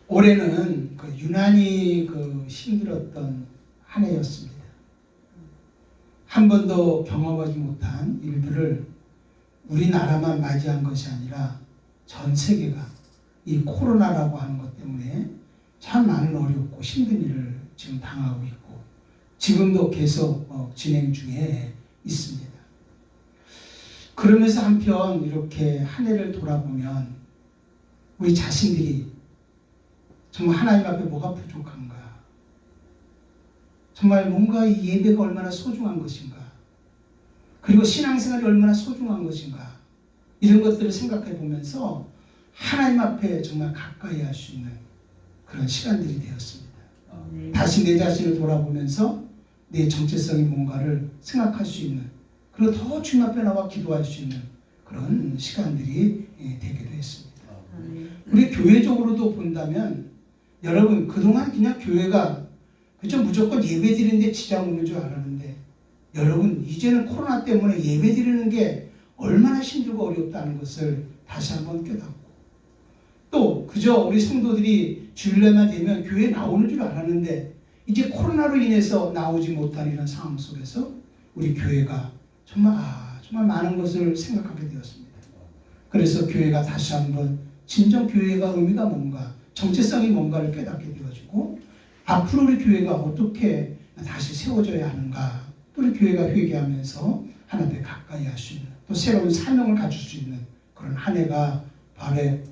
올해는 유난히 힘들었던 한 해였습니다. 한 번도 경험하지 못한 일들을 우리나라만 맞이한 것이 아니라 전 세계가 이 코로나라고 하는 것 때문에 참 많은 어렵고 힘든 일을 지금 당하고 있고 지금도 계속 진행 중에 있습니다. 그러면서 한편 이렇게 한 해를 돌아보면 우리 자신들이 정말 하나님 앞에 뭐가 부족한가, 정말 뭔가 이 예배가 얼마나 소중한 것인가, 그리고 신앙생활이 얼마나 소중한 것인가, 이런 것들을 생각해 보면서 하나님 앞에 정말 가까이 할 수 있는 그런 시간들이 되었습니다. 다시 내 자신을 돌아보면서 내 정체성이 뭔가를 생각할 수 있는, 그리고 더 주님 앞에 나와 기도할 수 있는 그런 시간들이 되기도 했습니다. 우리 교회적으로도 본다면 여러분, 그동안 그냥 교회가 그저 무조건 예배 드리는데 지장 없는 줄 알았는데, 여러분 이제는 코로나 때문에 예배 드리는 게 얼마나 힘들고 어렵다는 것을 다시 한번 깨닫고, 또 그저 우리 성도들이 주일날만 되면 교회에 나오는 줄 알았는데 이제 코로나로 인해서 나오지 못한 이런 상황 속에서 우리 교회가 정말 많은 것을 생각하게 되었습니다. 그래서 교회가 다시 한번 진정 교회가 의미가 뭔가, 정체성이 뭔가를 깨닫게 되어지고, 앞으로 우리 교회가 어떻게 다시 세워져야 하는가, 또 우리 교회가 회개하면서 하나님께 가까이 할 수 있는, 또 새로운 사명을 가질 수 있는 그런 한 해가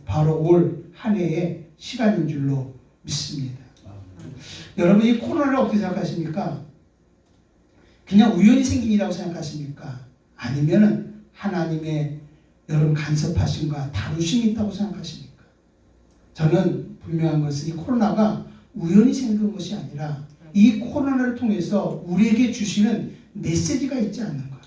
바로 올 한 해의 시간인 줄로 믿습니다. 여러분, 이 코로나를 어떻게 생각하십니까? 그냥 우연히 생긴 일이라고 생각하십니까? 아니면은 하나님의 여러분 간섭하심과 다루심이 있다고 생각하십니까? 저는 분명한 것은 이 코로나가 우연히 생긴 것이 아니라 이 코로나를 통해서 우리에게 주시는 메시지가 있지 않는가,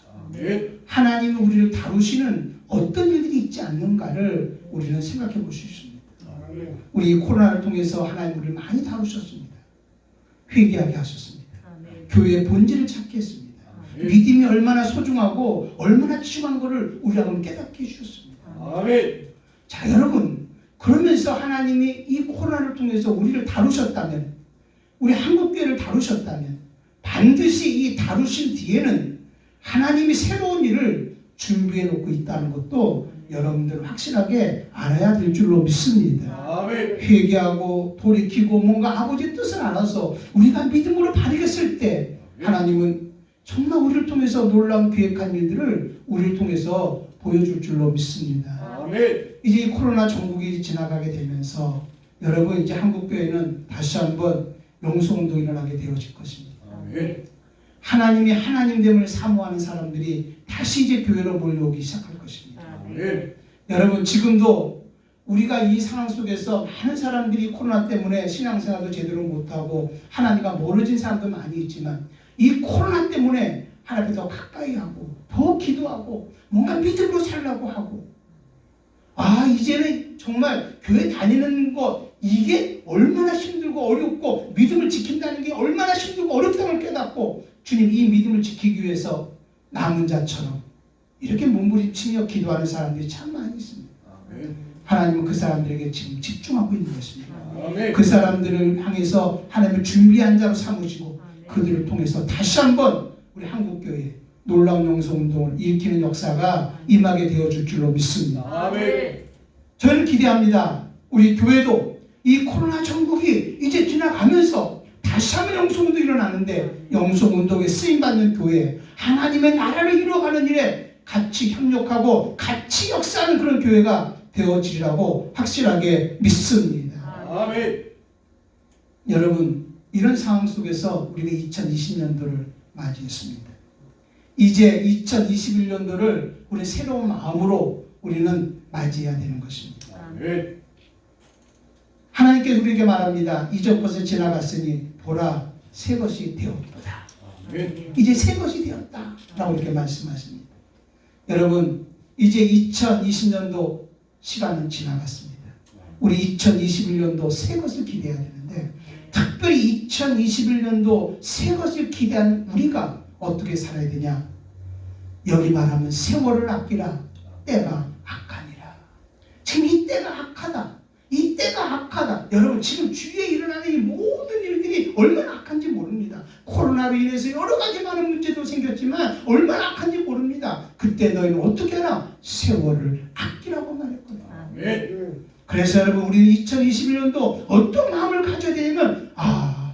하나님이 우리를 다루시는 어떤 일들이 있지 않는가를 우리는 생각해 볼 수 있습니다. 우리 코로나를 통해서 하나님 우리를 많이 다루셨습니다. 회개하게 하셨습니다. 교회의 본질을 찾게 했습니다. 믿음이 얼마나 소중하고 얼마나 중요한 것을 우리하고는 깨닫게 해주셨습니다. 자, 여러분, 그러면서 하나님이 이 코로나를 통해서 우리를 다루셨다면, 우리 한국교회를 다루셨다면, 반드시 이 다루신 뒤에는 하나님이 새로운 일을 준비해 놓고 있다는 것도 여러분들 확실하게 알아야 될 줄로 믿습니다. 회개하고 돌이키고 뭔가 아버지의 뜻을 알아서 우리가 믿음으로 발휘했을 때 하나님은 정말 우리를 통해서 놀라운 계획한 일들을 우리를 통해서 보여줄 줄로 믿습니다. 이제 이 코로나 전국이 지나가게 되면서 여러분, 이제 한국교회는 다시 한번 영성운동이 일어나게 되어질 것입니다. 하나님이 하나님됨을 사모하는 사람들이 다시 이제 교회로 몰려오기 시작할 것입니다. 여러분, 지금도 우리가 이 상황 속에서 많은 사람들이 코로나 때문에 신앙생활도 제대로 못하고 하나님과 멀어진 사람도 많이 있지만, 이 코로나 때문에 하나님께 더 가까이 하고 더 기도하고 뭔가 믿음으로 살려고 하고, 이제는 정말 교회 다니는 거 이게 얼마나 힘들고 어렵고 믿음을 지킨다는 게 얼마나 힘들고 어렵다는 걸 깨닫고, 주님 이 믿음을 지키기 위해서 남은 자처럼 이렇게 몸부림치며 기도하는 사람들이 참 많이 있습니다. 하나님은 그 사람들에게 지금 집중하고 있는 것입니다. 그 사람들을 향해서 하나님을 준비한 자로 삼으시고 그들을 통해서 다시 한번 우리 한국교회 놀라운 영성운동을 일으키는 역사가 임하게 되어줄 줄로 믿습니다. 저는 기대합니다. 우리 교회도 이 코로나 전국이 이제 지나가면서 다시 한번 영성운동이 일어나는데, 영성운동에 쓰임받는 교회, 하나님의 나라를 이루어가는 일에 같이 협력하고 같이 역사하는 그런 교회가 되어지리라고 확실하게 믿습니다. 여러분, 이런 상황 속에서 우리가 2020년도를 맞이했습니다. 이제 2021년도를 우리 새로운 마음으로 우리는 맞이해야 되는 것입니다. 하나님께서 우리에게 말합니다. 이전 것은 지나갔으니 보라, 새 것이 되었도다. 이제 새 것이 되었다 라고 이렇게 말씀하십니다. 여러분, 이제 2020년도 시간은 지나갔습니다. 우리 2021년도 새 것을 기대해야 되는데, 특별히 2021년도 새 것을 기대하는 우리가 어떻게 살아야 되냐? 여기 말하면 세월을 아끼라, 때가 악하니라. 지금 이 때가 악하다. 이 이때가 악하다. 여러분 지금 주위에 일어나는 이 모든 일들이 얼마나 악한지 모릅니다. 코로나로 인해서 여러 가지 많은 문제도 생겼지만 얼마나 악한지 모릅니다. 그때 너희는 어떻게 하라? 세월을 아끼라고 말했거든요. 그래서 여러분 우리 2021년도 어떤 마음을 가져야 되냐면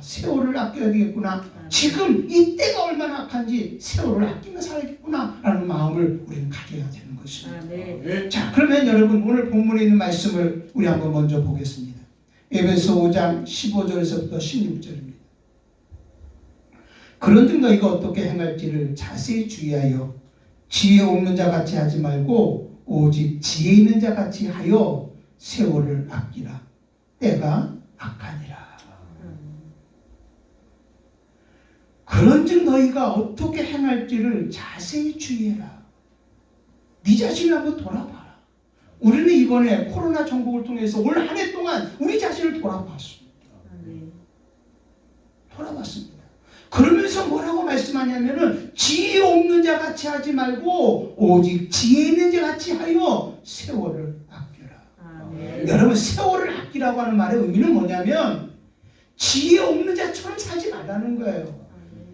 세월을 아껴야 되겠구나. 지금 이때가 얼마나 악한지 세월을 아끼며 살아야겠구나 라는 마음을 우리는 가져야 되는 것입니다. 자, 그러면 여러분 오늘 본문에 있는 말씀을 우리 한번 먼저 보겠습니다. 에베소 5장 15절에서부터 16절입니다. 그런즉 너희가 어떻게 행할지를 자세히 주의하여 지혜 없는 자 같이 하지 말고 오직 지혜 있는 자 같이 하여 세월을 아끼라. 때가 악하니라. 그런즉 너희가 어떻게 행할지를 자세히 주의해라. 네 자신을 한번 돌아봐라. 우리는 이번에 코로나 정복을 통해서 올 한 해 동안 우리 자신을 돌아봤습니다. 돌아봤습니다. 그러면서 뭐라고 말씀하냐면은 지혜 없는 자 같이 하지 말고 오직 지혜 있는 자 같이 하여 세월을 아껴라. 여러분 세월을 아끼라고 하는 말의 의미는 뭐냐면 지혜 없는 자처럼 살지 말라는 거예요.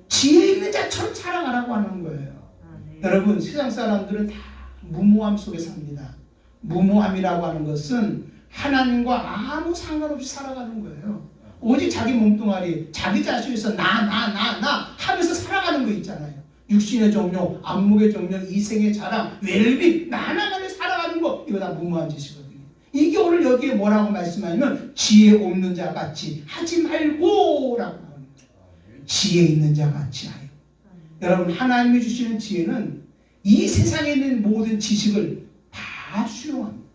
지혜 있는 자처럼 살아가라고 하는 거예요. 여러분 세상 사람들은 다 무모함 속에 삽니다. 무모함이라고 하는 것은 하나님과 아무 상관없이 살아가는 거예요. 오직 자기 몸뚱아리, 자기 자신에서 나 하면서 살아가는 거 있잖아요. 육신의 정욕, 안목의 정욕, 이생의 자랑, 웰빙, 나만을 살아가는 거, 이거 다 무모한 짓이거든요. 이게 오늘 여기에 뭐라고 말씀하냐면 지혜 없는 자 같이 하지 말고 라고 하는 거예요. 지혜 있는 자 같이 하여. 여러분 하나님이 주시는 지혜는 이 세상에 있는 모든 지식을 다 수용합니다.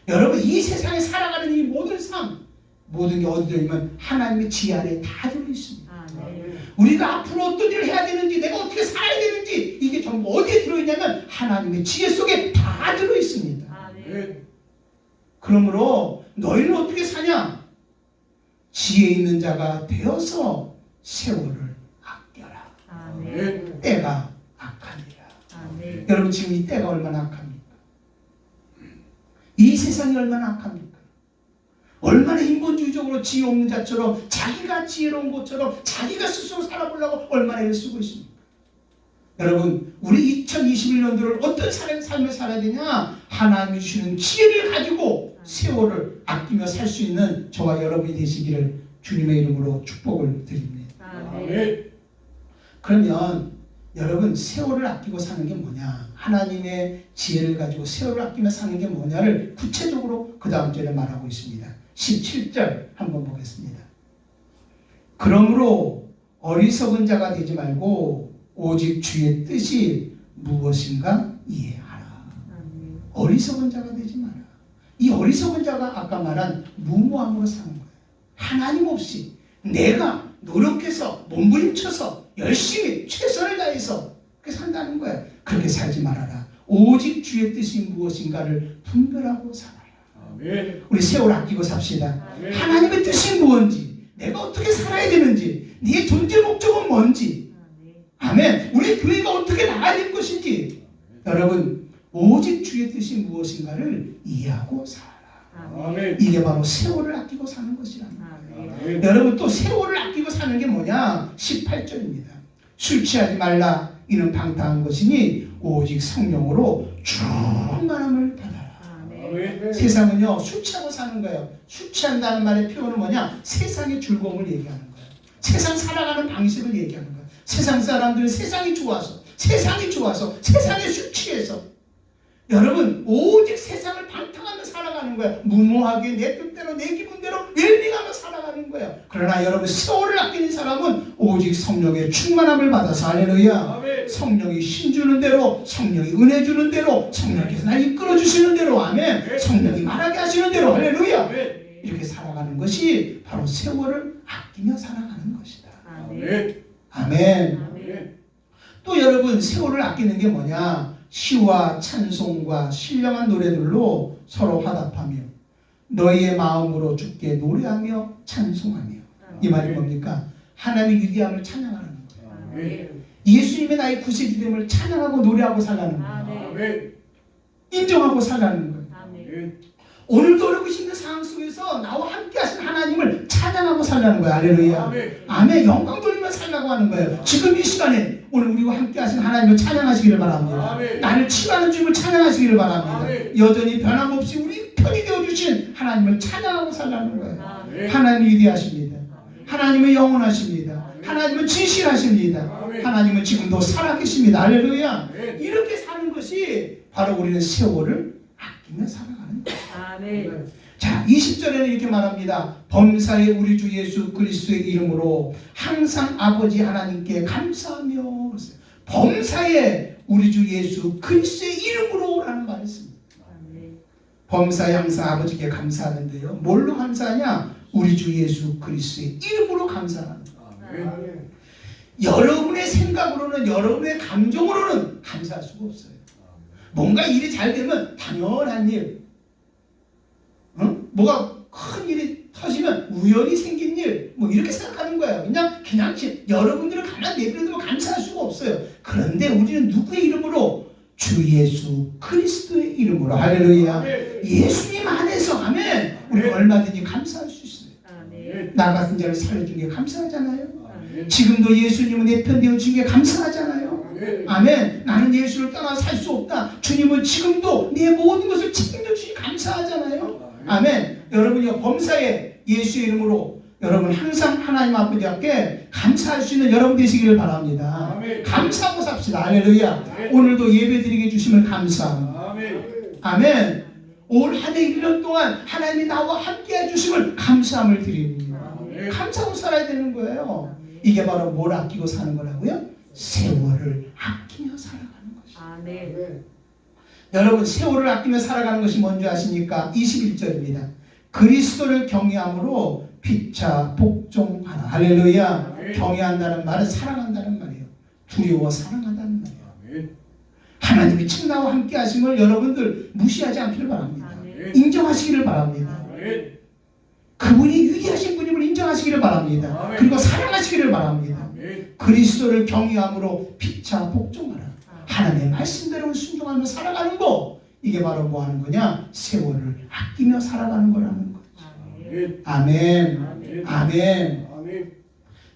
여러분 이 세상에 살아가는 이 모든 삶, 모든 게 어디 들어있냐면 하나님의 지혜 아래에 다 들어있습니다. 우리가 앞으로 어떤 일을 해야 되는지, 내가 어떻게 살아야 되는지, 이게 전부 어디에 들어있냐면 하나님의 지혜 속에 다 들어있습니다. 그러므로 너희는 어떻게 사냐? 지혜 있는 자가 되어서 세월을 아껴라. 때가 악하니라. 여러분 지금 이 때가 얼마나 악합니까? 이 세상이 얼마나 악합니까? 얼마나 인본주의적으로 지혜 없는 자처럼 자기가 지혜로운 것처럼 자기가 스스로 살아보려고 얼마나 애를 쓰고 있습니까? 여러분 우리 2021년도를 어떤 삶을 살아야 되냐? 하나님이 주시는 지혜를 가지고 세월을 아끼며 살 수 있는 저와 여러분이 되시기를 주님의 이름으로 축복을 드립니다. 그러면 여러분 세월을 아끼고 사는 게 뭐냐? 하나님의 지혜를 가지고 세월을 아끼며 사는 게 뭐냐를 구체적으로 그 다음 절에 말하고 있습니다. 17절 한번 보겠습니다. 그러므로 어리석은 자가 되지 말고 오직 주의 뜻이 무엇인가 이해하라. 어리석은 자가 되지 마라. 이 어리석은 자가 아까 말한 무모함으로 사는 거예요. 하나님 없이 내가 노력해서 몸부림쳐서 열심히 최선을 다해서 그렇게 산다는 거예요. 그렇게 살지 말아라. 오직 주의 뜻이 무엇인가를 분별하고 살아라. 우리 세월 아끼고 삽시다. 하나님의 뜻이 무엇인지, 내가 어떻게 살아야 되는지, 네 존재 목적은 뭔지, 아멘. 우리 교회가 어떻게 나가야 될 것인지, 여러분 오직 주의 뜻이 무엇인가를 이해하고 살아라. 이게 바로 세월을 아끼고 사는 것이라는 거예요. 여러분 또 세월을 아끼고 사는 게 뭐냐? 18절입니다. 술 취하지 말라. 이는 방탕한 것이니 오직 성령으로 충만함을 받아라. 세상은요 술 취하고 사는 거예요. 술 취한다는 말의 표현은 뭐냐? 세상의 즐거움을 얘기하는 거예요. 세상 살아가는 방식을 얘기하는 거예요. 세상 사람들은 세상이 좋아서 세상에 술 취해서 여러분 오직 세상을 방탕하며 살아가는 거예요. 무모하게 내 뜻대로 내 기분대로 웰빙하며 살아가는 거예요. 그러나 여러분 세월을 아끼는 사람은 오직 성령의 충만함을 받아서 할렐루야. 성령이 힘주는 대로, 성령이 은혜 주는 대로, 성령께서 날 이끌어 주시는 대로, 아멘. 성령이 말하게 하시는 대로, 할렐루야. 이렇게 살아가는 것이 바로 세월을 아끼며 살아가는 것이다. 아멘. 또 여러분 세월을 아끼는 게 뭐냐? 시와 찬송과 신령한 노래들로 서로 화답하며 너희의 마음으로 주께 노래하며 찬송하며. 이 말이 뭡니까? 하나님의 위대함을 찬양하는 거예요. 예수님의 나의 구세주됨을 찬양하고 노래하고 살라는 거예요. 인정하고 살라는 거예요. 오늘도 어렵고 힘든 상황 속에서 나와 함께 하신 하나님을 찬양하고 살라는 거예요. 할렐루야. 아멘. 영광 돌리며 살라고 하는 거예요. 지금 이 시간에 오늘 우리와 함께 하신 하나님을 찬양하시기를 바랍니다. 나를 치유하는 주님을 찬양하시기를 바랍니다. 여전히 변함없이 우리 편이 되어주신 하나님을 찬양하고 살라는 거예요. 하나님은 위대하십니다. 하나님은 영원하십니다. 하나님은 진실하십니다. 하나님은 지금도 살아계십니다. 할렐루야. 이렇게 사는 것이 바로 우리는 세월을 아끼며 살아가는 거예요. 자, 20절에는 이렇게 말합니다. 범사에 우리 주 예수 그리스도의 이름으로 항상 아버지 하나님께 감사하며. 범사에 우리 주 예수 그리스도의 이름으로 라는 말이 있습니다. 범사에 항상 아버지께 감사하는데요. 뭘로 감사하냐? 우리 주 예수 그리스도의 이름으로 감사하는 거예요. 여러분의 생각으로는, 여러분의 감정으로는 감사할 수가 없어요. 뭔가 일이 잘 되면 당연한 일, 뭐가 큰 일이 터지면 우연히 생긴 일, 뭐 이렇게 생각하는 거예요. 그냥 여러분들은 가만히 내버려두고 감사할 수가 없어요. 그런데 우리는 누구의 이름으로? 주 예수 그리스도의 이름으로. 할렐루야. 예수님 안에서, 아멘, 우리는 얼마든지 감사할 수 있어요. 나 같은 자를 살려준 게 감사하잖아요. 지금도 예수님은 내 편 되어준 게 감사하잖아요. 아멘. 나는 예수를 떠나 살 수 없다. 주님은 지금도 내 모든 것을 책임져 주시 감사하잖아요. 아멘. 여러분이 범사에 예수의 이름으로 여러분 항상 하나님 아버지 앞에 감사할 수 있는 여러분 되시기를 바랍니다. 감사하고 삽시다. 할렐루야. 오늘도 예배드리게 주심을 감사합니다. 아멘. 올 한 해 1년 동안 하나님이 나와 함께 해주심을 감사함을 드립니다. 감사하고 살아야 되는 거예요. 이게 바로 뭘 아끼고 사는 거라고요? 세월을 아끼며 살아가는 것이죠. 여러분, 세월을 아끼며 살아가는 것이 뭔지 아십니까? 21절입니다. 그리스도를 경외함으로 피차 복종하라. 할렐루야. 경외한다는 말은 사랑한다는 말이에요. 두려워 사랑한다는 말이에요. 하나님이 참 나와 함께 하심을 여러분들 무시하지 않기를 바랍니다. 인정하시기를 바랍니다. 그분이 위대하신 분임을 인정하시기를 바랍니다. 그리고 사랑하시기를 바랍니다. 그리스도를 경외함으로 피차 복종하라. 하나님의 말씀대로 순종하며 살아가는 거, 이게 바로 뭐 하는 거냐? 세월을 아끼며 살아가는 거라는 거죠. 아멘. 아멘.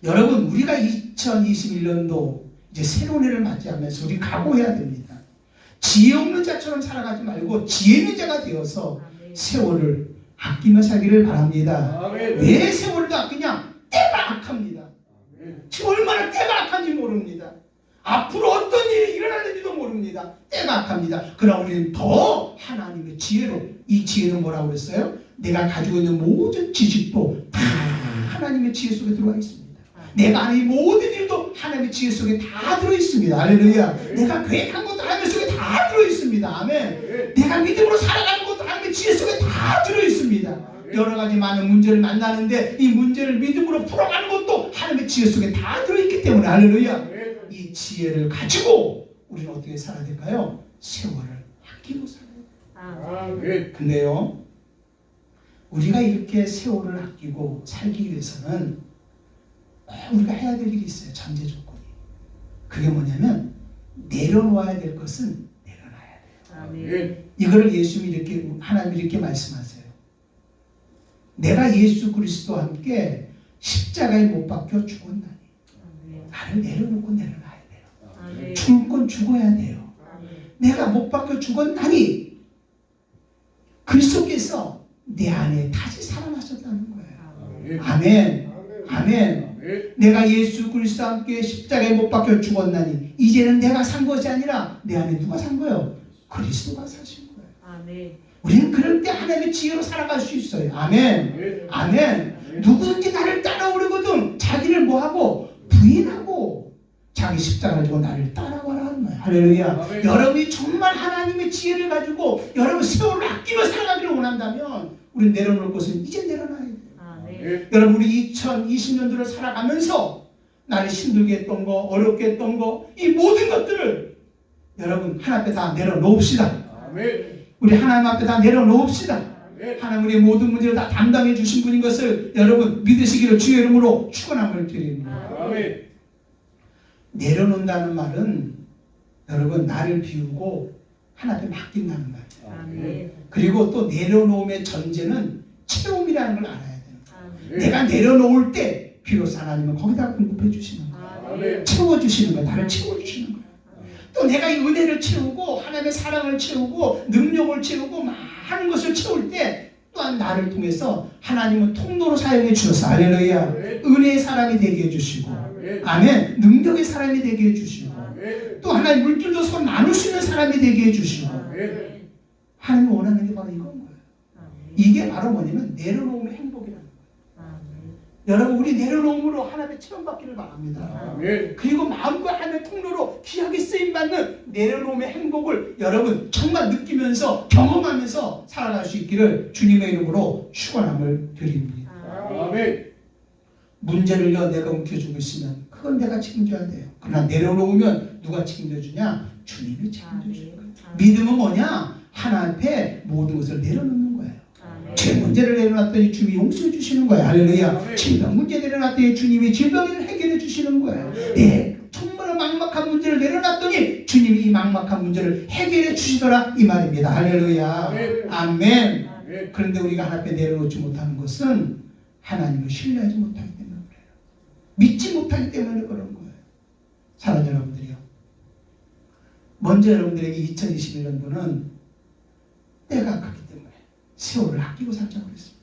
여러분, 우리가 2021년도 이제 새로운 해를 맞이하면서 우리 각오해야 됩니다. 지혜 없는 자처럼 살아가지 말고 지혜 있는 자가 되어서 세월을 아끼며 살기를 바랍니다. 왜 세월을 아끼냐? 때가 악합니다. 지금 얼마나 때가 악한지 모릅니다. 앞으로 어떤 일이 일어나는지도 모릅니다. 때가 악합니다. 그러나 우리는 더 하나님의 지혜로, 이 지혜는 뭐라고 그랬어요? 내가 가지고 있는 모든 지식도 다 하나님의 지혜 속에 들어와 있습니다. 내가 하는 이 모든 일도 하나님의 지혜 속에 다 들어있습니다. 할렐루야. 내가 계획한 것도 하나님의 속에 다 들어있습니다. 아멘. 내가 믿음으로 살아가는 것도 하나님의 지혜 속에 다 들어있습니다. 여러 가지 많은 문제를 만나는데 이 문제를 믿음으로 풀어가는 것도 하나님의 지혜 속에 다 들어있기 때문에, 할렐루야, 이 지혜를 가지고 우리는 어떻게 살아야 될까요? 세월을 아끼고 살아야 돼요. 근데요, 우리가 이렇게 세월을 아끼고 살기 위해서는 우리가 해야 될 일이 있어요. 전제 조건이. 그게 뭐냐면 내려놓아야 될 것은 내려놔야 돼요. 이거를 예수님이 이렇게, 하나님이 이렇게 말씀하세요. 내가 예수 그리스도와 함께 십자가에 못 박혀 죽었나니 나를 내려놓고 내려놔야 돼요. 죽을 건 죽어야 돼요. 내가 못 박혀 죽었나니 그리스도께서 내 안에 다시 살아나셨다는 거예요. 아멘. 아멘. 내가 예수 그리스도와 함께 십자가에 못 박혀 죽었나니 이제는 내가 산 것이 아니라 내 안에 누가 산 거예요? 그리스도가 사신 거예요. 아멘. 우리는 그럴 때 하나님의 지혜로 살아갈 수 있어요. 아멘. 아멘. 누구든지 나를 따라오려거든 자기를 뭐하고 부인하고 자기 십자가를 지고 나를 따라와라 하는 거예요. 할렐루야. 여러분이 정말 하나님의 지혜를 가지고 여러분 세월을 아끼며 살아가기를 원한다면 우리는 내려놓을 것은 이제 내려놔야 돼요. 여러분, 우리 2020년도를 살아가면서 나를 힘들게 했던 거, 어렵게 했던 거, 이 모든 것들을 여러분 하나님 앞에 다 내려놓읍시다. 우리 하나님 앞에 다 내려놓읍시다. 하나님 우리의 모든 문제를 다 담당해 주신 분인 것을 여러분 믿으시기를 주의 이름으로 축원함을 드립니다. 내려놓는다는 말은 여러분 나를 비우고 하나님께 맡긴다는 거예요. 아멘. 그리고 또 내려놓음의 전제는 채움이라는 걸 알아야 돼요. 아멘. 내가 내려놓을 때 비로소 하나님은 거기다 공급해 주시는 거예요. 아멘. 채워주시는 거예요. 나를 채워주시는 거예요. 또 내가 이 은혜를 채우고 하나님의 사랑을 채우고 능력을 채우고 많은 것을 채울 때 또한 나를 통해서 하나님은 통로로 사용해 주셔서 할렐루야 은혜의 사람이 되게 해주시고 아멘 능력의 사람이 되게 해주시고 또 하나님 물질도 서로 나눌 수 있는 사람이 되게 해주시고 하나님이 원하는 게 바로 이건 거예요. 이게 바로 뭐냐면 내려놓음의 행복이라는 거예요. 여러분 우리 내려놓음으로 하나님의 체험받기를 바랍니다. 그리고 마음과 하나님의 통로로 귀하게 쓰임받는 내려놓음의 행복을 여러분 정말 느끼면서 경험하면서 살아갈 수 있기를 주님의 이름으로 축원함을 드립니다. 아멘. 문제를요 내가 움켜쥐고 있으면 그건 내가 책임져야 돼요. 그러나 내려놓으면 누가 책임져주냐? 주님이 책임져주는 거예요. 믿음은 뭐냐? 하나님 앞에 모든 것을 내려놓는 거예요. 제 문제를 내려놨더니 주님이 용서해 주시는 거예요. 할렐루야. 질병 문제 내려놨더니 주님이 질병을 해결해 주시는 거예요. 정말 막막한 문제를 내려놨더니 주님이 이 막막한 문제를 해결해 주시더라 이 말입니다. 할렐루야. 아멘. 그런데 우리가 하나님 앞에 내려놓지 못하는 것은 하나님을 신뢰하지 못하기 때문에 그래요. 믿지 못하기 때문에 그런 거예요. 사랑하는 여러분들이요. 먼저 여러분들에게 2021년도는 때가 아깝기 때문에 세월을 아끼고 살자고 그랬습니다.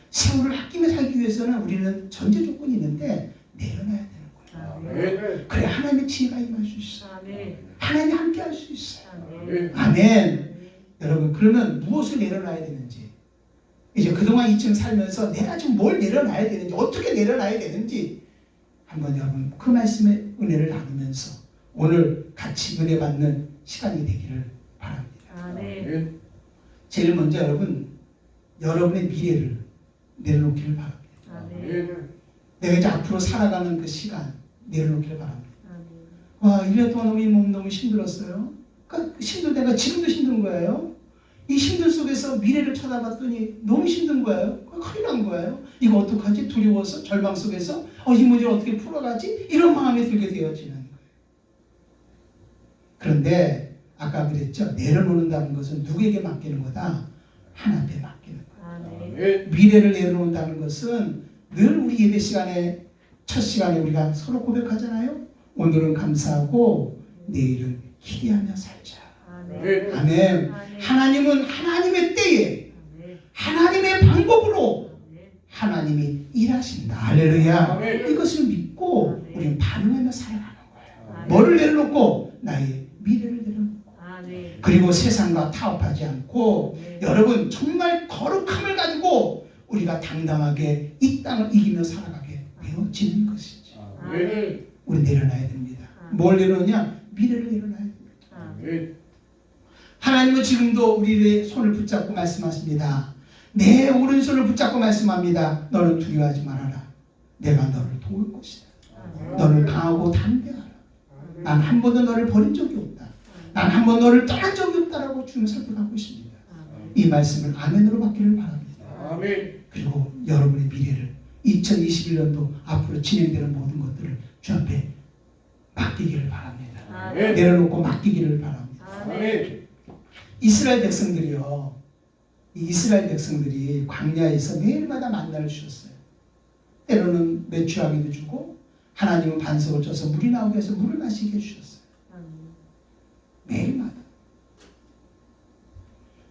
세월을 아끼며 살기 위해서는 우리는 전제 조건이 있는데 내려놔야 되는 거예요. 그래 하나님의 지혜가 임할 수 있어요. 하나님이 함께 할 수 있어요. 아멘. 여러분 그러면 무엇을 내려놔야 되는지 이제 그동안 이쯤 살면서 내가 지금 뭘 내려놔야 되는지 어떻게 내려놔야 되는지 한번 여러분 그 말씀의 은혜를 나누면서 오늘 같이 은혜 받는 시간이 되기를 바랍니다. 제일 먼저 여러분의 미래를 내려놓기를 바랍니다. 내가 이제 앞으로 살아가는 그 시간 내려놓기를 바랍니다. 와 1년 동안 우리 몸 너무 힘들었어요. 그러니까 힘들다가 지금도 힘든 거예요. 이 힘든 속에서 미래를 쳐다봤더니 너무 힘든 거예요. 큰일 난 거예요. 이거 어떡하지? 두려워서 절망 속에서 이 문제를 어떻게 풀어가지? 이런 마음이 들게 되어지는 거예요. 그런데 아까 그랬죠. 내려놓는다는 것은 누구에게 맡기는 거다? 하나님께 맡기는 거예요. 미래를 내려놓는다는 것은 늘 우리 예배 시간에 첫 시간에 우리가 서로 고백하잖아요. 오늘은 감사하고 내일은 기대하며 살자. 아멘. 하나님은 하나님의 때에 하나님의 방법으로 하나님이 일하신다. 할렐루야. 이것을 믿고 우리는 반응하며 살아가는 거예요. 뭐를 내려놓고? 나의 미래를 내려놓고 그리고 세상과 타협하지 않고 여러분 정말 거룩함을 가지고 우리가 당당하게 이 땅을 이기며 살아가게 되어지는 것이지. 우리 내려놔야 됩니다. 뭘 내려놓냐? 미래를 내려놔야 됩니다. 하나님은 지금도 우리의 손을 붙잡고 말씀하십니다. 내 오른손을 붙잡고 말씀합니다. 너는 두려워하지 말아라. 내가 너를 도울 것이다. 너는 강하고 담대하라. 난 한 번도 너를 버린 적이 없다. 난 한 번 너를 떠난 적이 없다라고 주님 설득하고 있습니다. 이 말씀을 아멘으로 받기를 바랍니다. 그리고 여러분의 미래를 2021년도 앞으로 진행되는 모든 것들을 주 앞에 맡기기를 바랍니다. 내려놓고 맡기기를 바랍니다. 이스라엘 백성들이요. 이 이스라엘 백성들이 광야에서 매일마다 만나를 주셨어요. 때로는 메추라기도 주고 하나님은 반석을 쪄서 물이 나오게 해서 물을 마시게 해주셨어요. 매일마다.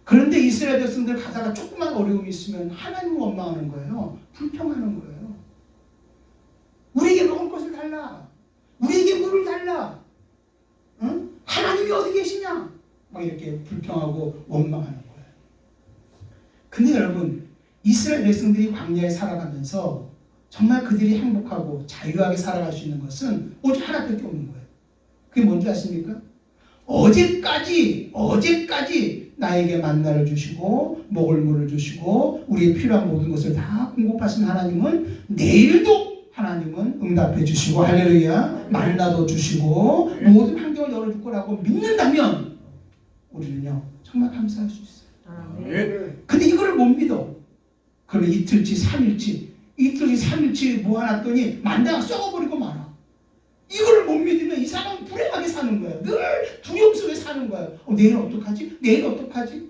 그런데 이스라엘 백성들 가다가 조그만 어려움이 있으면 하나님을 원망하는 거예요. 불평하는 거예요. 우리에게 먹을 것을 달라. 우리에게 물을 달라. 응? 하나님이 어디 계시냐? 막 이렇게 불평하고 원망하는 거예요. 근데 여러분 이스라엘 백성들이 광야에 살아가면서 정말 그들이 행복하고 자유하게 살아갈 수 있는 것은 오직 하나밖에 없는 거예요. 그게 뭔지 아십니까? 어제까지 나에게 만나를 주시고 먹을 물을 주시고 우리의 필요한 모든 것을 다 공급하신 하나님은 내일도 하나님은 응답해 주시고 할렐루야 만나도 주시고 모든 환경을 열어줄 거라고 믿는다면 우리는요 정말 감사할 수 있어요. 근데 이거를 못 믿어. 그러면 이틀치 3일치 모아놨더니 만다가 썩어버리고 말아. 이걸 못 믿으면 이 사람은 불행하게 사는 거예요. 늘 두려움 속에 사는 거예요. 내일 어떡하지? 내일 어떡하지?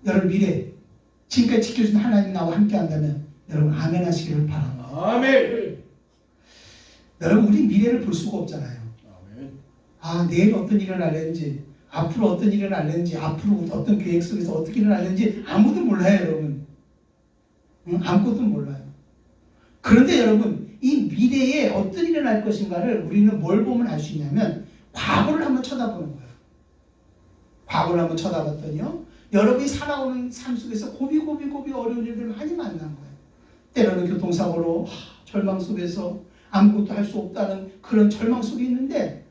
여러분 미래 지금까지 지켜준 하나님 나와 함께 한다면 여러분 아멘 하시기를 바랍니다. 아멘. 여러분 우리 미래를 볼 수가 없잖아요. 아멘. 내일 어떤 일을 날는지 앞으로 어떤 일을 날는지 앞으로 어떤 계획 속에서 어떻게 일어날는지 아무도 몰라요 여러분. 아무것도 몰라요. 그런데 여러분 이 미래에 어떤 일이 날 것인가를 우리는 뭘 보면 알 수 있냐면 과거를 한번 쳐다보는 거예요. 과거를 한번 쳐다봤더니요. 여러분이 살아오는 삶 속에서 고비 어려운 일들 많이 만난 거예요. 때로는 교통사고로 절망 속에서 아무것도 할 수 없다는 그런 절망 속에 있는데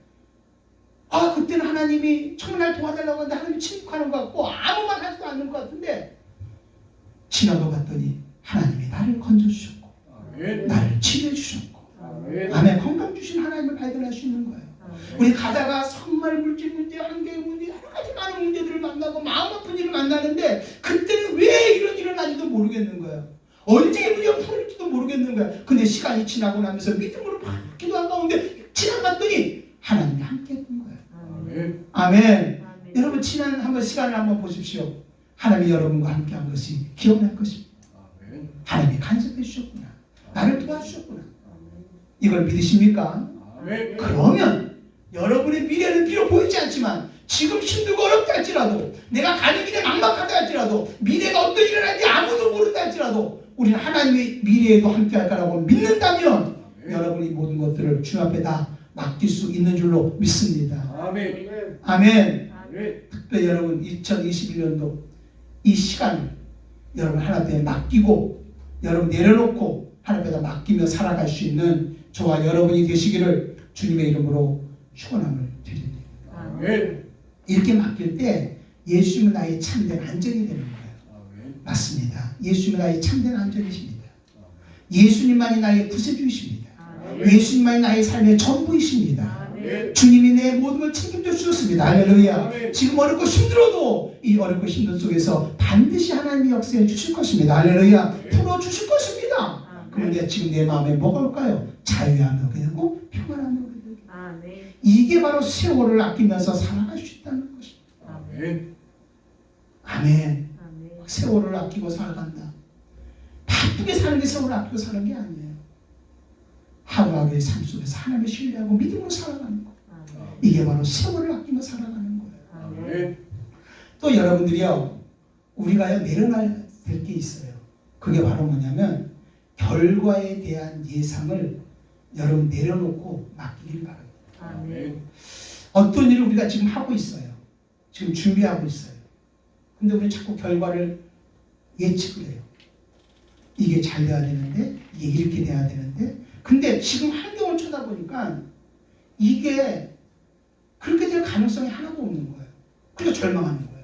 그때는 하나님이 정말 날 도와달라고 하는데 하나님이 침묵하는 것 같고 아무 말 하지도 않는 것 같은데 지나가 봤더니 하나님이 나를 건져주셨고 아멘. 나를 치료해 주셨고 아멘. 아멘. 건강 주신 하나님을 발견할 수 있는 거예요. 우리 가다가 정말 물질 문제, 한계의 문제, 여러 가지 많은 문제들을 만나고 마음 아픈 일을 만나는데 그때는 왜 이런 일을 하는지도 모르겠는 거예요. 언제 이 문제가 풀릴지도 모르겠는 거예요. 근데 시간이 지나고 나면서 믿음으로 막 기도한 가운데 지나갔더니 하나님이 함께 했던 거예요. 아멘. 아멘. 여러분 지난 한번 시간을 한번 보십시오. 하나님이 여러분과 함께 한 것이 기억날 것입니다. 아멘. 하나님이 간섭해 주셨구나. 나를 도와주셨구나. 이걸 믿으십니까? 아멘. 그러면 여러분의 미래는 비록 보이지 않지만 지금 힘들고 어렵다 할지라도 내가 가는 길에 막막하다 할지라도 미래가 어떤 일을 할지 아무도 모른다 할지라도 우리는 하나님의 미래에도 함께 할 거라고 믿는다면 여러분이 모든 것들을 주 앞에 다 맡길 수 있는 줄로 믿습니다. 아멘. 아멘. 아멘. 특별히 여러분 2021년도 이 시간을 여러분 하나님께 맡기고 여러분 내려놓고 하나님께 맡기며 살아갈 수 있는 저와 여러분이 되시기를 주님의 이름으로 축원함을 드립니다. 아멘. 이렇게 맡길 때 예수님은 나의 참된 안전이 되는 거예요. 아멘. 맞습니다. 예수님은 나의 참된 안전이십니다. 예수님만이 나의 구세주이십니다. 아멘. 예수님만이 나의 삶의 전부이십니다. 아멘. 주님이 내 모든 걸 책임져 주셨습니다. 할렐루야. 아멘. 지금 어렵고 힘들어도 이 어렵고 힘든 속에서 반드시 하나님이 역사해 주실 것입니다. 할렐루야. 풀어 주실 것입니다. 그런데 지금 내 마음에 뭐가 올까요? 자유함이 오게 되고 평안함이 오게 되고 이게 바로 세월을 아끼면서 살아갈 수 있다는 것입니다. 아멘. 아멘. 세월을 아끼고 살아간다. 바쁘게 사는 게 세월을 아끼고 사는 게 아니에요. 하루하루의 삶 속에서 하나님을 신뢰하고 믿음으로 살아가는 거. 이게 바로 세월을 아끼며 살아가는 거예요. 아멘. 또 여러분들이요. 우리가 내려놔야 될 게 있어요. 그게 바로 뭐냐면 결과에 대한 예상을 여러분 내려놓고 맡기길 바랍니다. 아멘. 어떤 일을 우리가 지금 하고 있어요. 지금 준비하고 있어요. 근데 우리 자꾸 결과를 예측을 해요. 이게 잘 돼야 되는데 이게 이렇게 돼야 되는데 근데 지금 환경을 쳐다보니까 이게 그렇게 될 가능성이 하나도 없는 거예요. 그러니까 절망하는 거예요.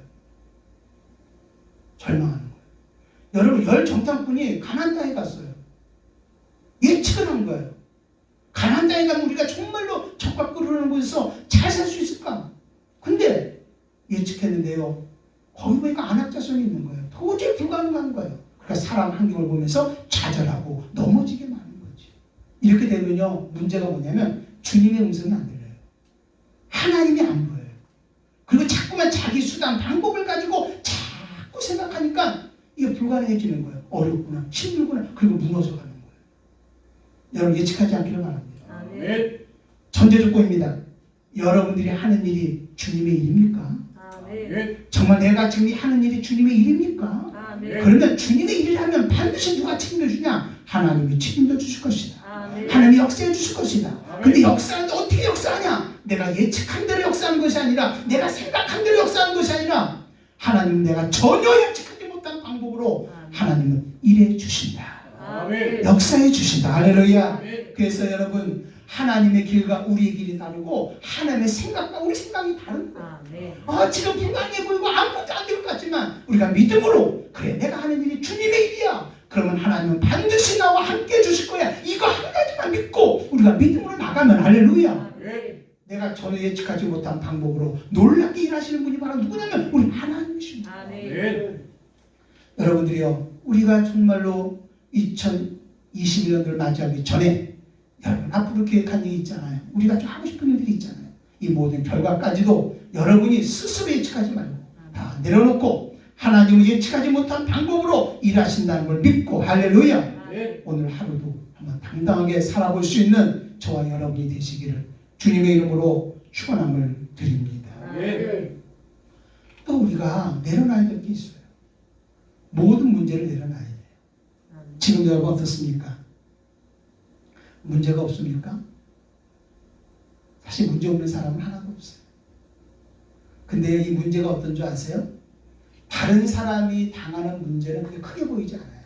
절망하는 거예요. 여러분 열 정탐꾼이 가나안 땅에 갔어요. 예측을 한 거예요. 가나안 땅에 가면 우리가 정말로 적과 끓으는 곳에서 잘 살 수 있을까? 근데 예측했는데요. 거기 보니까 안악자손이 있는 거예요. 도저히 불가능한 거예요. 그러니까 사람 환경을 보면서 좌절하고 넘어지게 많은 거지. 이렇게 되면요. 문제가 뭐냐면 주님의 음성이 안 들려요. 하나님이 안 보여요. 그리고 자꾸만 자기 수단, 방법을 가지고 자꾸 생각하니까 이게 불가능해지는 거예요. 어렵구나, 힘들구나, 그리고 무너져가는 거예요. 여러분 예측하지 않기를 바랍니다. 아멘. 전제 조건입니다. 여러분들이 하는 일이 주님의 일입니까? 아멘. 정말 내가 지금 하는 일이 주님의 일입니까? 아멘. 그러면 주님의 일을 하면 반드시 누가 책임져 주냐? 하나님이 책임져 주실 것이다. 아멘. 하나님이 역사해 주실 것이다. 아멘. 근데 역사하는데 어떻게 역사하냐? 내가 예측한 대로 역사하는 것이 아니라 내가 생각한 대로 역사하는 것이 아니라 하나님은 내가 전혀 예측하지 못한 방법으로 하나님은 일해 주신다. 아멘. 역사해 주신다. 할렐루야. 아멘. 그래서 여러분 하나님의 길과 우리의 길이 다르고 하나님의 생각과 우리 생각이 다른 거예요. 지금 불가능해 보이고 아무것도 안 될 것 같지만 우리가 믿음으로 그래 내가 하는 일이 주님의 일이야. 그러면 하나님은 반드시 나와 함께 해주실 거야. 이거 한 가지만 믿고 우리가 믿음으로 나가면 할렐루야. 내가 전혀 예측하지 못한 방법으로 놀랍게 일하시는 분이 바로 누구냐면 우리 하나님이십니다. 아멘. 여러분들이요 우리가 정말로 2021년도를 맞이하기 전에 여러분 앞으로 계획한 일이 있잖아요. 우리가 좀 하고 싶은 일들이 있잖아요. 이 모든 결과까지도 여러분이 스스로 예측하지 말고 다 내려놓고 하나님은 예측하지 못한 방법으로 일하신다는 걸 믿고 할렐루야. 아멘. 오늘 하루도 한번 당당하게 살아볼 수 있는 저와 여러분이 되시기를 주님의 이름으로 축원함을 드립니다. 아멘. 또 우리가 내려놔야 될 게 있어요. 모든 문제를 내려놔야 돼요. 지금 여러분 어떻습니까? 문제가 없습니까? 사실 문제 없는 사람은 하나도 없어요. 근데 이 문제가 어떤 줄 아세요? 다른 사람이 당하는 문제는 그게 크게 보이지 않아요.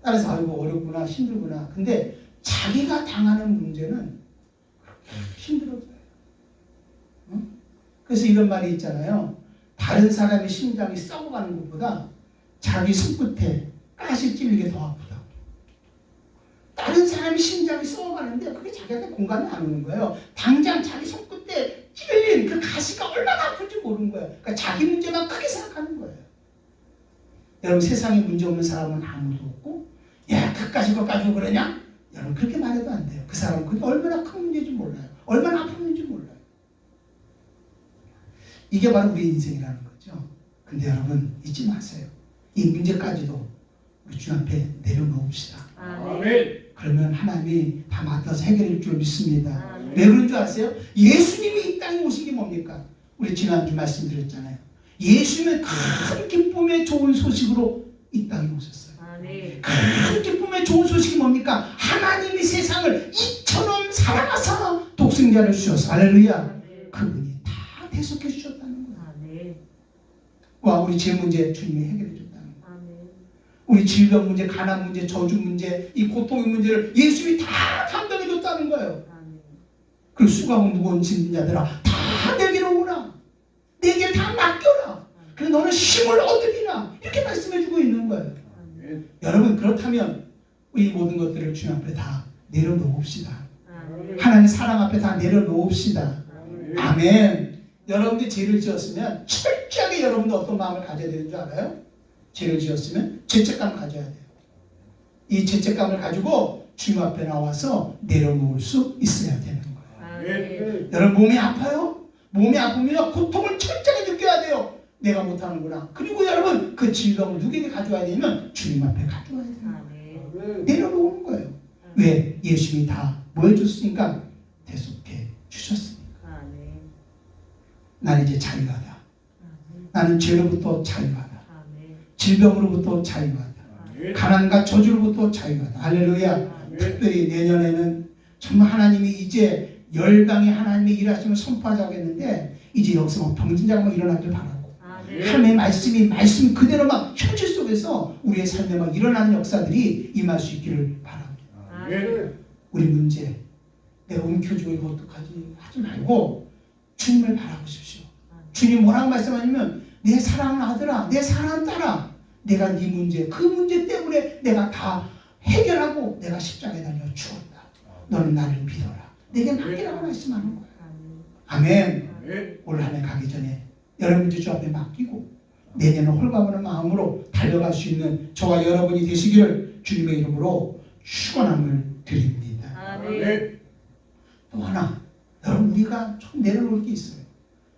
따라서 아이고 어렵구나 힘들구나. 근데 자기가 당하는 문제는 힘들어져요. 응? 그래서 이런 말이 있잖아요. 다른 사람의 심장이 썩어가는 것보다 자기 손끝에 가시 찔리게 더 아프다. 다른 사람의 심장이 썩어가는데 그게 자기한테 공감이 안 오는 거예요. 당장 자기 손끝에 찔린 그 가시가 얼마나 아픈지 모르는 거예요. 그러니까 자기 문제만 크게 생각하는 거예요. 여러분 세상에 문제 없는 사람은 아무도 없고 야 그까지 거 가지고 그러냐? 여러분 그렇게 말해도 안 돼요. 그 사람은 그게 얼마나 큰 문제인지 몰라요. 얼마나 아픈 문제인지 몰라요. 이게 바로 우리 인생이라는 거죠. 근데 여러분 잊지 마세요. 이 문제까지도 우리 주 앞에 내려놓읍시다. 아멘. 그러면 하나님이 다 맡아서 해결할 줄 믿습니다. 아멘. 왜 그런 줄 아세요? 예수님이 이 땅에 오신 게 뭡니까? 우리 지난주 말씀드렸잖아요. 예수님은 큰 기쁨의 좋은 소식으로 이 땅에 오셨어요. 아멘. 큰 기쁨의 좋은 소식이 뭡니까? 하나님이 세상을 이처럼 사랑하사 독생자를 주셔서 할렐루야. 아멘. 그분이 다 대속해 주셨다는 거예요. 아멘. 와 우리 제 문제 주님이 해결해 줬다는 거예요. 아멘. 우리 질병 문제, 가난 문제, 저주 문제, 이 고통의 문제를 예수님이 다 감당해 줬다는 거예요. 아멘. 그 수고하고 무거운 짐진 자들아 다 내게로 오라. 내게 다 맡겨라. 그래서 너는 힘을 얻으리라. 이렇게 말씀해주고 있는 거예요. 아멘. 여러분 그렇다면 우리 모든 것들을 주님 앞에 다 내려놓읍시다. 아멘. 하나님의 사랑 앞에 다 내려놓읍시다. 아멘. 아멘. 여러분들이 죄를 지었으면 철저하게 여러분도 어떤 마음을 가져야 되는 줄 알아요? 죄를 지었으면 죄책감을 가져야 돼요. 이 죄책감을 가지고 주님 앞에 나와서 내려놓을 수 있어야 되는 거예요. 아멘. 여러분 몸이 아파요? 몸이 아프면 고통을 철저하게 느껴야 돼요. 내가 못하는구나. 그리고 여러분 그 질병을 누구에게 가져와야 되냐면 주님 앞에 가져와야 돼요. 아멘. 내려놓는 거예요. 왜? 예수님이 다 뭐 해줬으니까 대속해 주셨으니까. 아멘. 나는 이제 자유하다. 아멘. 나는 죄로부터 자유하다. 아멘. 질병으로부터 자유하다. 아멘. 가난과 저주로부터 자유하다. 할렐루야. 아멘. 특별히 내년에는 정말 하나님이 이제 열강의 하나님의 일하심을 선포하자고 했는데 이제 여기서 막 병진자가 막 일어나길 바라고 아멘. 하나님의 말씀 그대로 막 현실 속에서 우리의 삶에 막 일어나는 역사들이 임할 수 있기를 바랍니다. 아멘. 우리 문제 내가 움켜쥐고 이거 어떡하지 하지 말고 주님을 바라보십시오. 주님 뭐라고 말씀하냐면 내 사랑하는 아들아 내 사랑하는 딸아 내가 네 문제 그 문제 때문에 내가 다 해결하고 내가 십자가에 달려 죽었다. 너는 나를 믿어라. 내게 맡기라고 말씀하는 거예요. 아멘. 아멘. 올 한 해 가기 전에 여러분들 주 앞에 맡기고 내년은 홀가분한 마음으로 달려갈 수 있는 저와 여러분이 되시기를 주님의 이름으로 축원함을 드립니다. 아멘. 아멘. 또 하나 여러분 우리가 좀 내려놓을 게 있어요.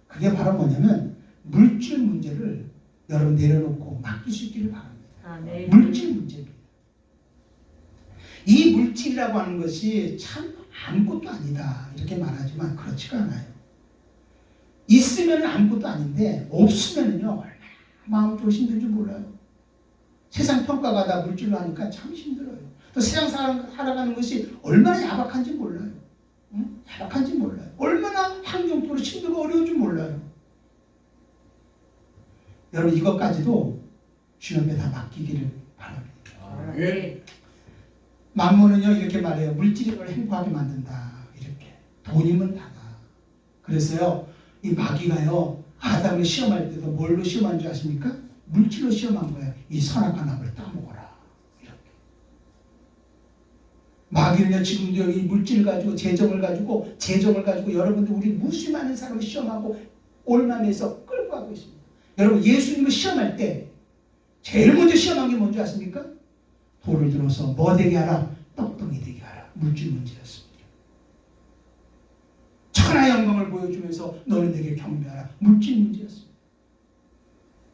그게 바로 뭐냐면 물질 문제를 여러분 내려놓고 맡길 수 있기를 바랍니다. 아멘. 물질 문제입니다. 이 물질이라고 하는 것이 참 아무것도 아니다 이렇게 말하지만 그렇지가 않아요. 있으면 아무것도 아닌데 없으면요 얼마나 마음적으로 힘든지 몰라요. 세상 평가가 다 물질로 하니까 참 힘들어요. 또 세상 살아가는 것이 얼마나 야박한지 몰라요. 응? 야박한지 몰라요. 얼마나 환경적으로 힘들고 어려운지 몰라요. 여러분 이것까지도 주님 앞에 다 맡기기를 바랍니다. 아멘. 만몬은요 이렇게 말해요. 물질이 널 행복하게 만든다. 이렇게 돈이면 다다. 그래서요 이 마귀가요 아담을 시험할 때도 뭘로 시험한 줄 아십니까? 물질로 시험한 거예요. 이 선악과 나무를 따먹어라. 이렇게. 마귀는요 지금도 이 물질을 가지고 재정을 가지고 여러분들 우리 무수 많은 사람을 시험하고 올마면서 끌고 가고 있습니다. 여러분 예수님을 시험할 때 제일 먼저 시험한 게 뭔지 아십니까? 돌을 들어서 뭐 되게 하라? 떡덩이 되게 하라. 물질 문제였습니다. 천하의 영광을 보여주면서 너는 내게 경배하라. 물질 문제였습니다.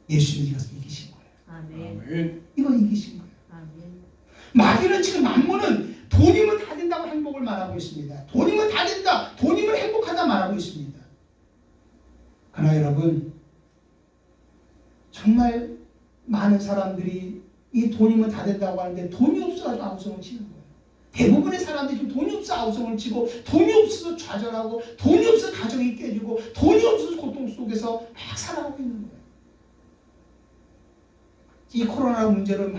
예수님이 이것을 이기신 거예요. 아멘. 아멘. 이건 이기신 거예요. 아멘. 마귀는 지금 만문은 돈이면 다 된다고 행복을 말하고 있습니다. 돈이면 다 된다. 돈이면 행복하다 말하고 있습니다. 그러나 여러분, 정말 많은 사람들이 이 돈이면 다 된다고 하는데 돈이 없어서 아우성을 치는 거예요. 대부분의 사람들이 지금 돈이 없어 아우성을 치고, 돈이 없어서 좌절하고, 돈이 없어서 가정이 깨지고, 돈이 없어서 고통 속에서 막 살아가고 있는 거예요. 이 코로나 문제로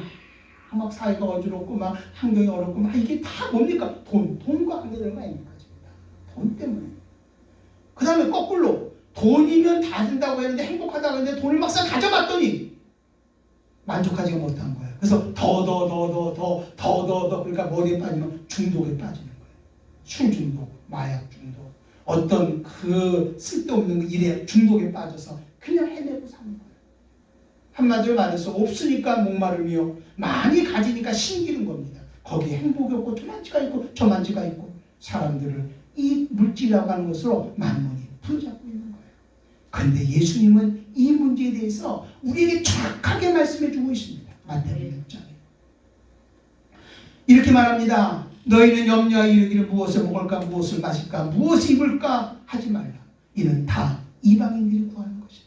막 사회가 어지럽고 막 환경이 어렵고 막 이게 다 뭡니까? 돈과 관계되는 거 아닙니까? 돈 때문에. 그 다음에 거꾸로 돈이면 다 된다고 했는데 행복하다고 했는데 돈을 막상 가져봤더니 만족하지 못한 거예요. 그래서 더 그러니까 머리에 빠지면 중독에 빠지는 거예요. 술 중독, 마약 중독, 어떤 그 쓸데없는 일에 중독에 빠져서 그냥 헤매고 사는 거예요. 한마디로 말해서 없으니까 목마름이요, 많이 가지니까 신기는 겁니다. 거기에 행복이 없고 저만치가 있고 저만치가 있고 사람들을 이 물질이라고 하는 것으로 만문이 부여잡고 있는 거예요. 그런데 예수님은 이 문제에 대해서 우리에게 정확하게 말씀해 주고 있습니다. 마태복음 6장에 이렇게 말합니다. 너희는 염려하여 이르기를 무엇을 먹을까 무엇을 마실까 무엇을 입을까 하지 말라. 이는 다 이방인들이 구하는 것이다.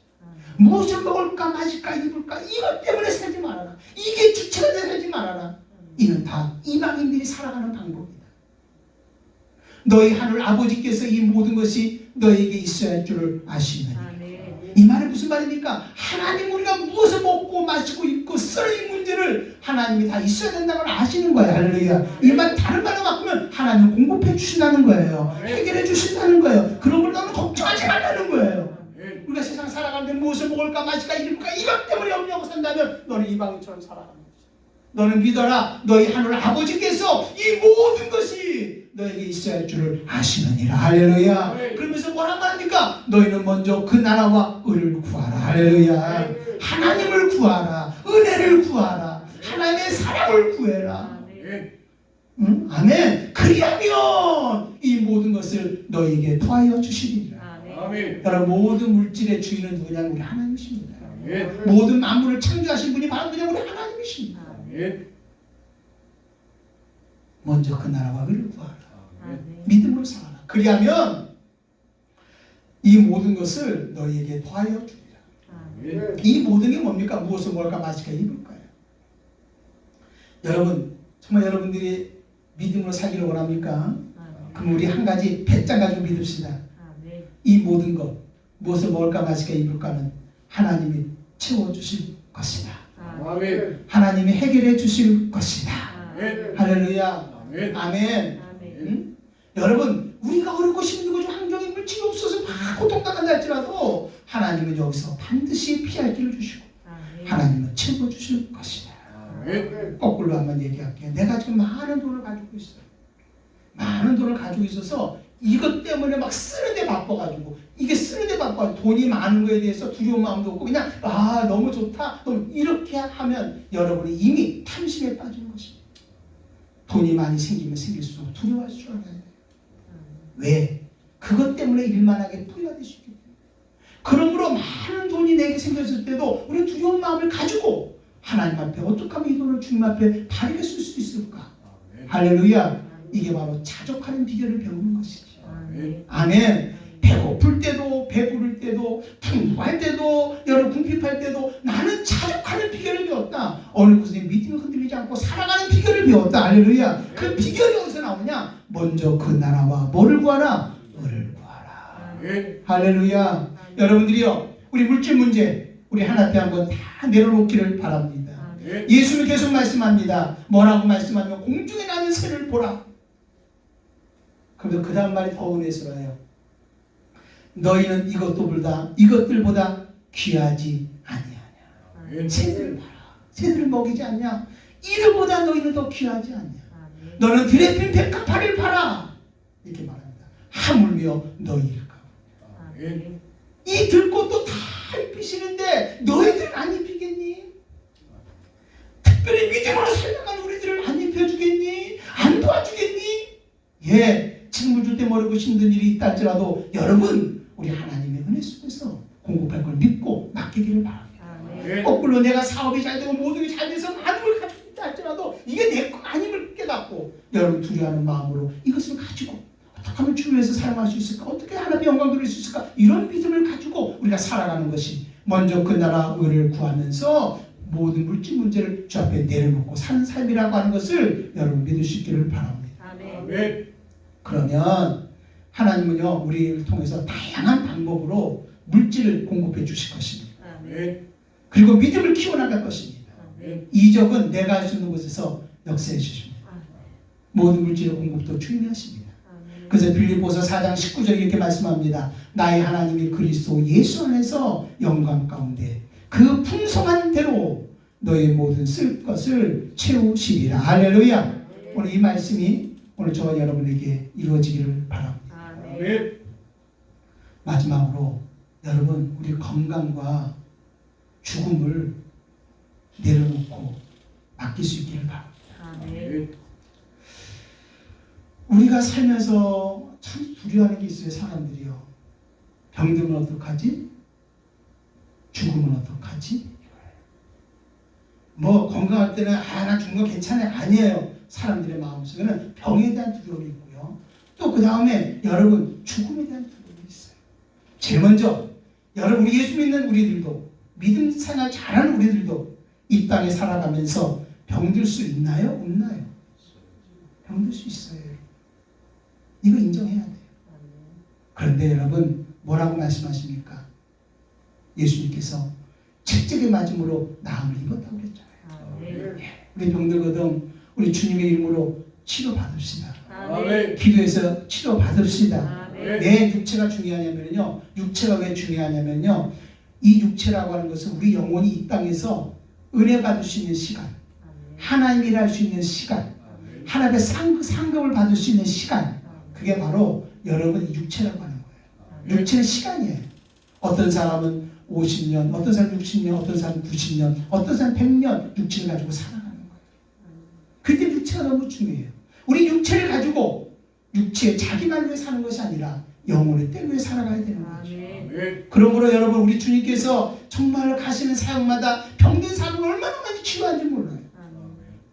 무엇을 먹을까 마실까 입을까 이것 때문에 살지 말아라. 이게 주체가 되어 살지 말아라. 이는 다 이방인들이 살아가는 방법이다. 너희 하늘 아버지께서 이 모든 것이 너에게 있어야 할 줄을 아시느니. 이 말은 무슨 말입니까? 하나님 우리가 무엇을 먹고 마시고 입고 쓸 이 문제를 하나님이 다 있어야 된다는 걸 아시는 거예요. 할렐루야. 이 말 다른 말로 바꾸면 하나님 공급해 주신다는 거예요. 해결해 주신다는 거예요. 그런 걸 너는 걱정하지 말라는 거예요. 우리가 세상 살아가는데 무엇을 먹을까 마실까 입을까 이것 때문에 염려하고 산다면 너는 이방인처럼 살아가는 거지. 너는 믿어라. 너희 하늘 아버지께서 이 모든 것이 너에게 있어야 할 줄을 아시느니라. 할렐루야. 그러면서 뭐라 말합니까? 너희는 먼저 그 나라와 의를 구하라. 할렐루야. 하나님을 구하라. 은혜를 구하라. 하나님의 사랑을 구해라. 응? 아멘. 그리하면 이 모든 것을 너희에게 더하여 주시리라. 아멘. 여러분, 모든 물질의 주인은 누구냐면 우리 하나님이십니다. 아멘. 모든 만물을 창조하신 분이 바로 그냥 우리 하나님이십니다. 아멘. 먼저 그 나라와 의를 구하라. 아멘. 믿음으로 살아라. 그리하면 이 모든 것을 너희에게 더하여 주리라. 아멘. 이 모든 게 뭡니까? 무엇을 먹을까 마실까 입을까요? 여러분, 정말 여러분들이 믿음으로 살기를 원합니까? 그럼 우리 한 가지 배짱 가지고 믿읍시다. 이 모든 것, 무엇을 먹을까 마실까 입을까는 하나님이 채워주실 것이다. 아멘. 하나님이 해결해 주실 것이다. 아멘. 할렐루야. 아멘. 아멘. 응? 여러분, 우리가 어렵고 힘들고 좀 환경에 물질이 없어서 막 고통당한다 할지라도 하나님은 여기서 반드시 피할 길을 주시고 하나님은 채워주실 것이다. 아멘. 거꾸로 한번 얘기할게요. 내가 지금 많은 돈을 가지고 있어요. 많은 돈을 가지고 있어서 이것 때문에 막 쓰는데 바빠가지고 이게 쓰는데 바빠가지고 돈이 많은 거에 대해서 두려운 마음도 없고 그냥 너무 좋다 이렇게 하면 여러분이 이미 탐심에 빠지는 것입니다. 돈이 많이 생기면 생길수록 두려워할 줄 알아야 돼요. 왜? 그것 때문에 일만하게 포기가 될 수 있기 때문에. 그러므로 많은 돈이 내게 생겼을 때도 우리는 두려운 마음을 가지고 하나님 앞에 어떻게 하면 이 돈을 주님 앞에 바르게 쓸 수 있을까? 할렐루야. 이게 바로 자족하는 비결을 배우는 것이죠. 아멘. 배고플 때도 배부를 때도 풍부할 때도 여러분 궁핍할 때도 나는 자족하는 비결을 배웠다. 어느 곳에 믿음이 흔들리지 않고 살아가는 비결을 배웠다. 할렐루야. 그 비결이 어디서 나오냐? 먼저 그 나라와 뭐를 구하라? 너를 구하라. 할렐루야. 여러분들이요, 우리 물질 문제 우리 하나님께 한번 다 내려놓기를 바랍니다. 예수는 계속 말씀합니다. 뭐라고 말씀하면 공중에 나는 새를 보라. 그런데 그 다음 말이 더 은혜스러워요. 너희는 이것들보다 귀하지 아니하냐. 새들을 봐라. 새들을 먹이지 않냐. 이들보다 너희는 더 귀하지 않냐. 너는 드레핀 백합화를 봐라. 이렇게 말합니다. 하물며 너희일까. 이 들꽃도 다 입히시는데 너희들은 안 입히겠니? 특별히 믿음으로 살아가는 우리들을 안 입혀주겠니? 안 지금 줄 때 모르고 힘든 일이 있다 할지라도 여러분 우리 하나님의 은혜 속에서 공급할 걸 믿고 맡기기를 바랍니다. 아멘. 거꾸로 내가 사업이 잘 되고 모든 게 잘 돼서 많은 걸 가지고 있다 할지라도 이게 내 거 아님을 깨닫고 여러분 두려워하는 마음으로 이것을 가지고 어떻게 하면 주를 위해서 사용할 수 있을까? 어떻게 하나님의 영광 드릴 수 있을까? 이런 믿음을 가지고 우리가 살아가는 것이 먼저 그 나라 의를 구하면서 모든 물질 문제를 주 앞에 내려놓고 사는 삶이라고 하는 것을 여러분 믿을 수 있기를 바랍니다. 아멘. 아멘. 그러면 하나님은요 우리를 통해서 다양한 방법으로 물질을 공급해 주실 것입니다. 아멘. 아멘. 그리고 믿음을 키워나갈 것입니다. 아멘. 이적은 내가 할 수 있는 곳에서 역사해 주십니다. 아멘. 모든 물질의 공급도 주님이 하십니다. 아멘. 그래서 빌립보서 4장 19절에 이렇게 말씀합니다. 나의 하나님이 그리스도 예수 안에서 영광 가운데 그 풍성한 대로 너의 모든 쓸 것을 채우시리라. 할렐루야. 오늘 이 말씀이 오늘 저와 여러분에게 이루어지기를 바랍니다. 아멘. 아멘. 마지막으로 여러분 우리 건강과 죽음을 내려놓고 맡길 수 있기를 바랍니다. 아멘. 우리가 살면서 참 두려워하는 게 있어요. 사람들이요. 병들면 어떡하지? 죽으면 어떡하지? 뭐 건강할 때는 나 죽는 거 괜찮아요. 아니에요. 사람들의 마음속에는 병에 대한 두려움이 있고요. 또 그 다음에 여러분 죽음에 대한 두려움이 있어요. 제일 먼저 여러분 예수 믿는 우리들도 믿음 생활 잘하는 우리들도 이 땅에 살아가면서 병들 수 있나요? 없나요? 병들 수 있어요. 이거 인정해야 돼요. 그런데 여러분 뭐라고 말씀하십니까? 예수님께서 채찍에 맞음으로 나음을 입었다고 그랬잖아요. 아멘. 우리 병들거든 우리 주님의 이름으로 치료받읍시다. 아멘. 기도해서 치료받읍시다. 아멘. 내 육체가 중요하냐면요. 육체가 왜 중요하냐면요. 이 육체라고 하는 것은 우리 영혼이 이 땅에서 은혜 받을 수 있는 시간, 하나님 일할 수 있는 시간, 하나님의 상급을 받을 수 있는 시간, 그게 바로 여러분 육체라고 하는 거예요. 육체는 시간이에요. 어떤 사람은 50년, 어떤 사람 60년, 어떤 사람 90년, 어떤 사람 100년 육체를 가지고 살아가는 거예요. 그때 육체가 너무 중요해요. 우리 육체를 가지고 육체에 자기만 위해 사는 것이 아니라 영혼의 때 위해 살아가야 되는 거죠. 아멘. 그러므로 여러분 우리 주님께서 정말 가시는 사역마다 병든 사람을 얼마나 많이 치료하는지 몰라요.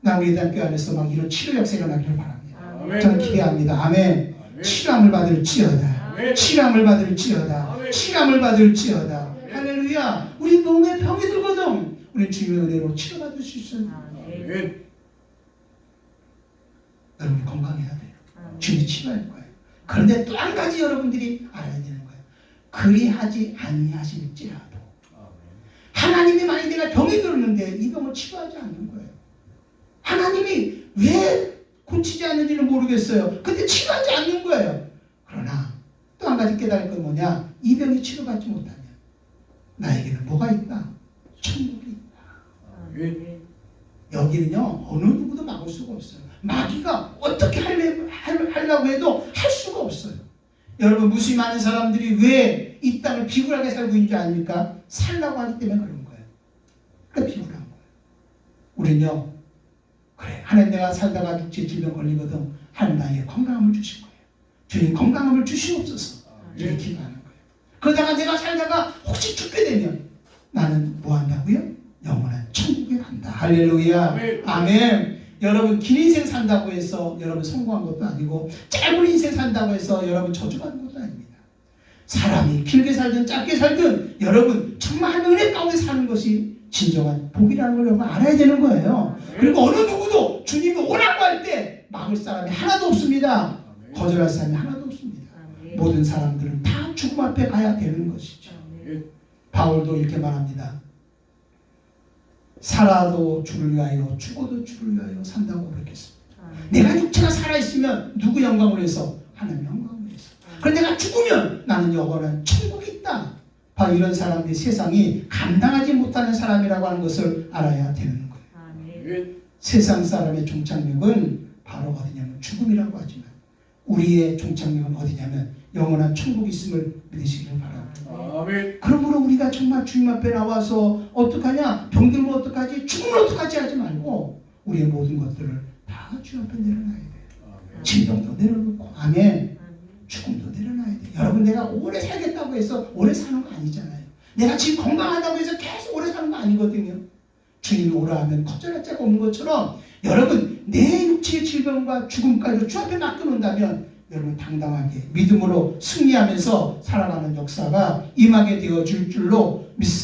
나 우리 대학교 안에서 막 이런 치료 역사가 일어나기를 바랍니다. 아멘. 저는 기대합니다. 아멘. 치료함을 받을지어다. 아멘. 치료함을 받을지어다. 아멘. 치료함을 받을지어다. 할렐루야. 우리 몸에 병이 들거든. 우리 주님의 은혜로 치료받을 수 있어요. 아멘. 아멘. 여러분 건강해야 돼요. 주님이 치료할 거예요. 그런데 또 한 가지 여러분들이 알아야 되는 거예요. 그리하지 아니하실지라도 하나님이 만약 내가 병이 들었는데 이 병을 치료하지 않는 거예요. 하나님이 왜 고치지 않는지는 모르겠어요. 근데 치료하지 않는 거예요. 그러나 또 한 가지 깨달을 건 뭐냐? 이 병이 치료받지 못하면 나에게는 뭐가 있다? 천국이 있다. 아멘. 여기는요 어느 누구도 막을 수가 없어요. 마귀가 어떻게 하려고 해도 할 수가 없어요. 여러분 무수히 많은 사람들이 왜 이 땅을 비굴하게 살고 있는 줄 아닙니까? 살라고 하기 때문에 그런 거예요. 그러니까 비굴한 거예요. 우리는요 그래 하나님 내가 살다가 육체 질병 걸리거든 하나님 나에게 건강함을 주실 거예요. 주님 건강함을 주시옵소서 이렇게 기도하는 거예요. 그러다가 내가 살다가 혹시 죽게 되면 나는 뭐 한다고요? 영원한 천국에 간다. 할렐루야. 아멘. 아멘. 여러분 긴 인생 산다고 해서 여러분 성공한 것도 아니고 짧은 인생 산다고 해서 여러분 저주받은 것도 아닙니다. 사람이 길게 살든 짧게 살든 여러분 정말 하나님의 은혜 가운데 사는 것이 진정한 복이라는 걸 여러분 알아야 되는 거예요. 그리고 어느 누구도 주님이 오라고 할 때 막을 사람이 하나도 없습니다. 거절할 사람이 하나도 없습니다. 모든 사람들은 다 죽음 앞에 가야 되는 것이죠. 바울도 이렇게 말합니다. 살아도 주를 위하여 죽어도 주를 위하여 산다고 고백했습니다. 내가 육체가 살아있으면 누구 영광을 위해서? 하나님 영광을 위해서. 그런데 내가 죽으면 나는 영원한 천국이 있다. 바로 이런 사람들이 세상이 감당하지 못하는 사람이라고 하는 것을 알아야 되는 거예요. 세상 사람의 종착역은 바로 어디냐면 죽음이라고 하지만 우리의 종착역은 어디냐면 영원한 천국이 있음을 믿으시길 바랍니다. 아멘. 그러므로 우리가 정말 주님 앞에 나와서 어떡하냐? 병들면 어떡하지? 죽으면 어떡하지? 하지 말고 우리의 모든 것들을 다 주님 앞에 내려놔야 돼요. 질병도 내려놓고, 아멘. 죽음도 내려놔야 돼. 여러분, 내가 오래 살겠다고 해서 오래 사는 거 아니잖아요. 내가 지금 건강하다고 해서 계속 오래 사는 거 아니거든요. 주님이 오라 하면 거절할 자가 없는 것처럼 여러분, 내 육체의 질병과 죽음까지 주 앞에 맡겨놓는다면 여러분 당당하게 믿음으로 승리하면서 살아가는 역사가 임하게 되어질 줄로 믿습니다.